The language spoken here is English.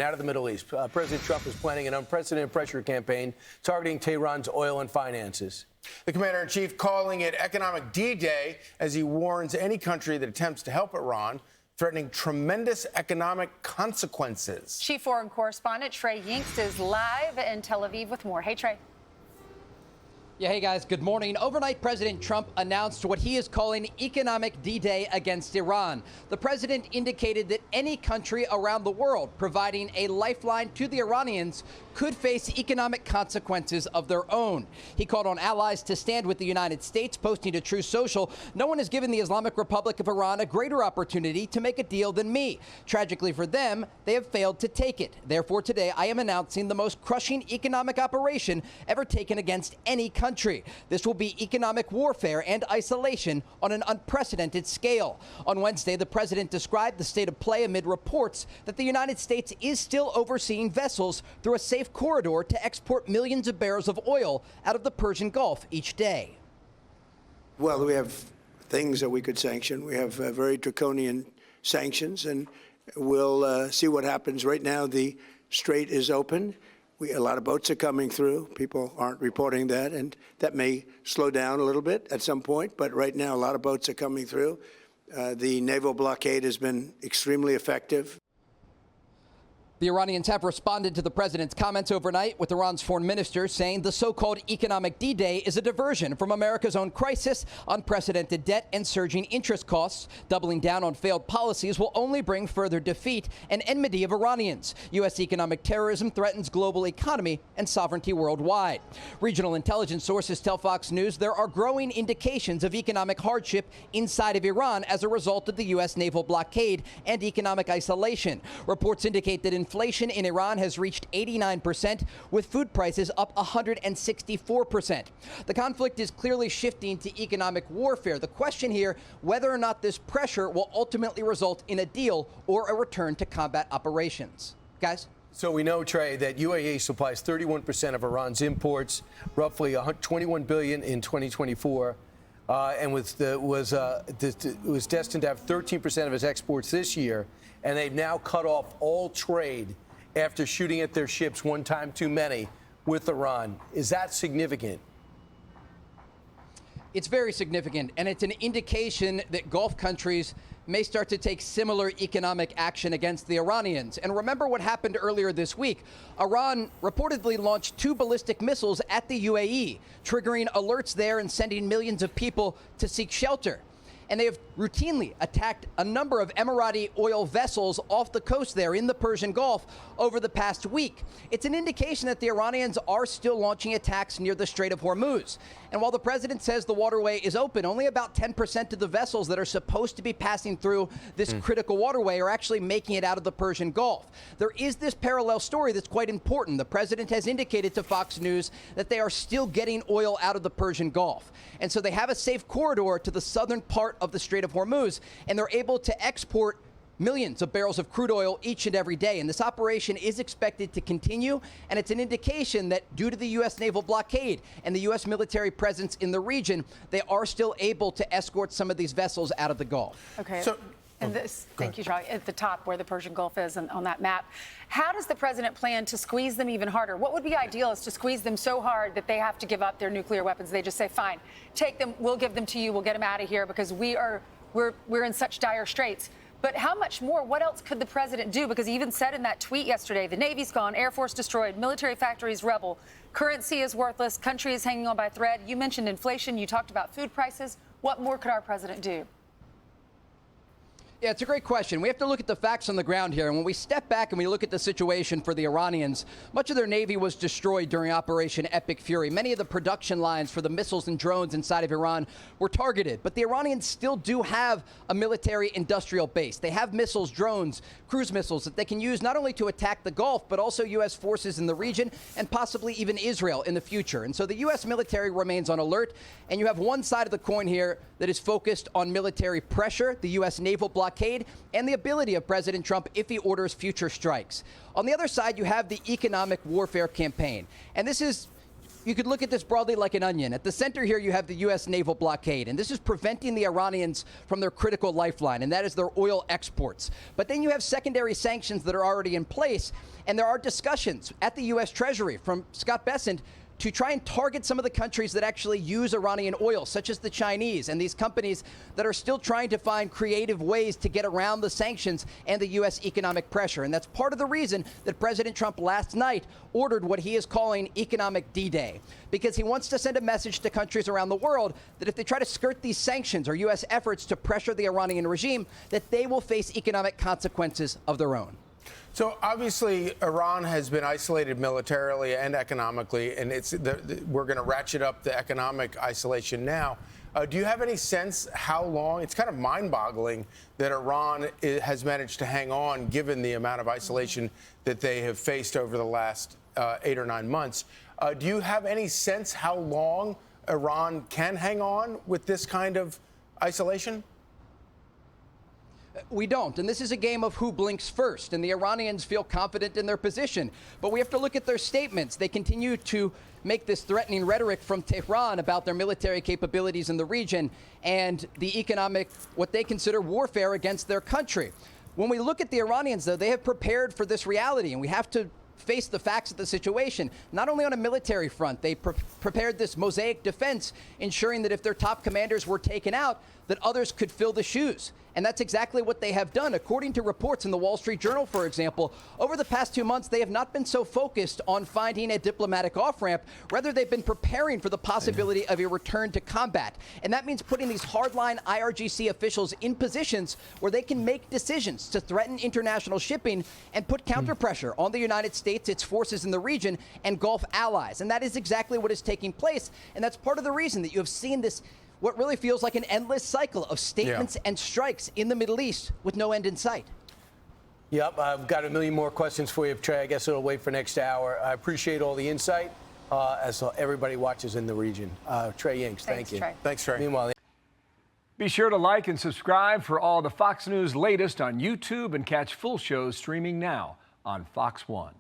Out of the Middle East, President Trump is planning an unprecedented pressure campaign targeting Tehran's oil and finances. The commander-in-chief calling it economic D-Day as he warns any country that attempts to help Iran, threatening tremendous economic consequences. Chief foreign correspondent Trey Yingst is live in Tel Aviv with more. Hey, Trey. Yeah, hey guys, good morning. Overnight, President Trump announced what he is calling economic D-Day against Iran. The president indicated that any country around the world providing a lifeline to the Iranians could face economic consequences of their own. He called on allies to stand with the United States, posting to Truth Social, "No one has given the Islamic Republic of Iran a greater opportunity to make a deal than me. Tragically for them, they have failed to take it. Therefore, today I am announcing the most crushing economic operation ever taken against any country. This will be economic warfare and isolation on an unprecedented scale." On Wednesday, the president described the state of play amid reports that the United States is still overseeing vessels through a safe corridor to export millions of barrels of oil out of the Persian Gulf each day. Well, we have things that we could sanction. We have very draconian sanctions, and we'll see what happens. Right now, the strait is open. A lot of boats are coming through. People aren't reporting that, and that may slow down a little bit at some point. But right now, a lot of boats are coming through. The naval blockade has been extremely effective. The Iranians have responded to the president's comments overnight, with Iran's foreign minister saying the so-called economic D-Day is a diversion from America's own crisis. Unprecedented debt and surging interest costs. Doubling down on failed policies will only bring further defeat and enmity of Iranians. U.S. economic terrorism threatens global economy and sovereignty worldwide. Regional intelligence sources tell Fox News there are growing indications of economic hardship inside of Iran as a result of the U.S. naval blockade and economic isolation. Reports indicate that inflation in Iran has reached 89%, with food prices up 164%. The conflict is clearly shifting to economic warfare. The question here, whether or not this pressure will ultimately result in a deal or a return to combat operations. Guys? So we know, Trey, that UAE supplies 31% of Iran's imports, roughly $21 billion in 2024, and was destined to have 13% of its exports this year. And they've now cut off all trade after shooting at their ships one time too many with Iran. Is that significant? It's very significant, and it's an indication that Gulf countries may start to take similar economic action against the Iranians. And remember what happened earlier this week. Iran reportedly launched 2 ballistic missiles at the UAE, triggering alerts there and sending millions of people to seek shelter. And they have routinely attacked a number of Emirati oil vessels off the coast there in the Persian Gulf over the past week. It's an indication that the Iranians are still launching attacks near the Strait of Hormuz. And while the president says the waterway is open, only about 10% of the vessels that are supposed to be passing through this critical waterway are actually making it out of the Persian Gulf. There is this parallel story that's quite important. The president has indicated to Fox News that they are still getting oil out of the Persian Gulf. And so they have a safe corridor to the southern part of the Strait of Hormuz, and they're able to export millions of barrels of crude oil each and every day. And this operation is expected to continue, and it's an indication that due to the U.S. naval blockade and the U.S. military presence in the region, they are still able to escort some of these vessels out of the Gulf. Okay. And this, thank you, Charlie, at the top where the Persian Gulf is on that map. How does the president plan to squeeze them even harder? What would be ideal is to squeeze them so hard that they have to give up their nuclear weapons. They just say, fine, take them, we'll give them to you, we'll get them out of here because we're in such dire straits. But how much more? What else could the president do? Because he even said in that tweet yesterday, the Navy's gone, Air Force destroyed, military factories rebel, currency is worthless, country is hanging on by a thread. You mentioned inflation, you talked about food prices. What more could our president do? Yeah, it's a great question. We have to look at the facts on the ground here. And when we step back and we look at the situation for the Iranians, much of their Navy was destroyed during Operation Epic Fury. Many of the production lines for the missiles and drones inside of Iran were targeted. But the Iranians still do have a military industrial base. They have missiles, drones, cruise missiles that they can use not only to attack the Gulf, but also U.S. forces in the region and possibly even Israel in the future. And so the U.S. military remains on alert. And you have one side of the coin here that is focused on military pressure, the U.S. naval blockade, and the ability of President Trump if he orders future strikes. On the other side, you have the economic warfare campaign. And this is You could look at this broadly like an onion. At the center here, you have the U.S. naval blockade, and this is preventing the Iranians from their critical lifeline, and that is their oil exports. But then you have secondary sanctions that are already in place, and there are discussions at the U.S. Treasury from Scott Bessent to try and target some of the countries that actually use Iranian oil, such as the Chinese and these companies that are still trying to find creative ways to get around the sanctions and the U.S. economic pressure. And that's part of the reason that President Trump last night ordered what he is calling economic D-Day, because he wants to send a message to countries around the world that if they try to skirt these sanctions or U.S. efforts to pressure the Iranian regime, that they will face economic consequences of their own. So obviously, Iran has been isolated militarily and economically, and we're going to ratchet up the economic isolation now. Do you have any sense how long? It's kind of mind-boggling that Iran has managed to hang on, given the amount of isolation that they have faced over the last 8 or 9 months. Do you have any sense how long Iran can hang on with this kind of isolation? We don't, and this is a game of who blinks first, and the Iranians feel confident in their position. But we have to look at their statements. They continue to make this threatening rhetoric from Tehran about their military capabilities in the region and the economic, what they consider warfare against their country. When we look at the Iranians, though, they have prepared for this reality, and we have to face the facts of the situation. Not only on a military front, they prepared this mosaic defense, ensuring that if their top commanders were taken out, that others could fill the shoes. And that's exactly what they have done. According to reports in the Wall Street Journal, for example, over the past 2 months, they have not been so focused on finding a diplomatic off-ramp. Rather, they've been preparing for the possibility of a return to combat. And that means putting these hardline IRGC officials in positions where they can make decisions to threaten international shipping and put counter pressure on the United States, its forces in the region, and Gulf allies. And that is exactly what is taking place. And that's part of the reason that you have seen this, what really feels like an endless cycle of statements and strikes in the Middle East with no end in sight. Yep, I've got a million more questions for you, Trey. I guess it'll wait for next hour. I appreciate all the insight as everybody watches in the region. Trey Yingst, thank you. Trey. Thanks, Trey. Meanwhile, be sure to like and subscribe for all the Fox News latest on YouTube and catch full shows streaming now on Fox One.